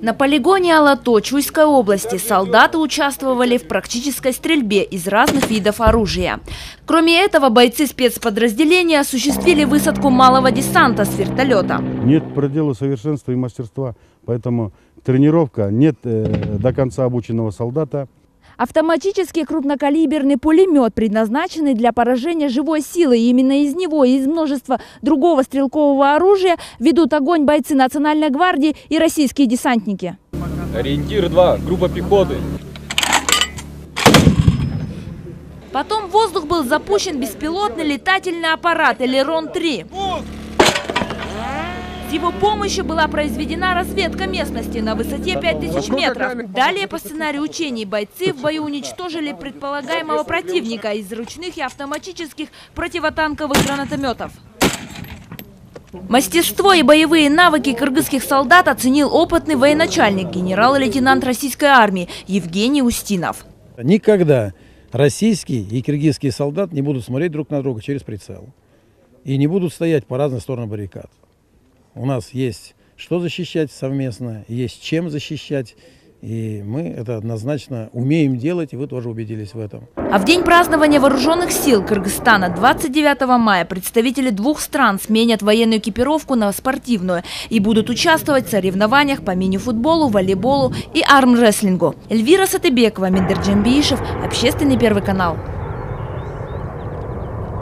На полигоне Алато Чуйской области солдаты участвовали в практической стрельбе из разных видов оружия. Кроме этого, бойцы спецподразделения осуществили высадку малого десанта с вертолета. Нет предела совершенства и мастерства, поэтому тренировка, нет до конца обученного солдата. Автоматический крупнокалиберный пулемет, предназначенный для поражения живой силы. И именно из него и из множества другого стрелкового оружия ведут огонь бойцы Национальной гвардии и российские десантники. Ориентир 2, группа пехоты. Потом в воздух был запущен беспилотный летательный аппарат «Элерон-3». С его помощью была произведена разведка местности на высоте 5000 метров. Далее, по сценарию учений, бойцы в бою уничтожили предполагаемого противника из ручных и автоматических противотанковых гранатометов. Мастерство и боевые навыки кыргызских солдат оценил опытный военачальник, генерал-лейтенант российской армии Евгений Устинов. Никогда российский и киргизский солдат не будут смотреть друг на друга через прицел. И не будут стоять по разные стороны баррикад. У нас есть что защищать совместно, есть чем защищать. И мы это однозначно умеем делать, и вы тоже убедились в этом. А в день празднования вооруженных сил Кыргызстана 29 мая представители двух стран сменят военную экипировку на спортивную и будут участвовать в соревнованиях по мини-футболу, волейболу и армрестлингу. Эльвира Сатыбекова, Миндер Джамбиишев, Общественный первый канал.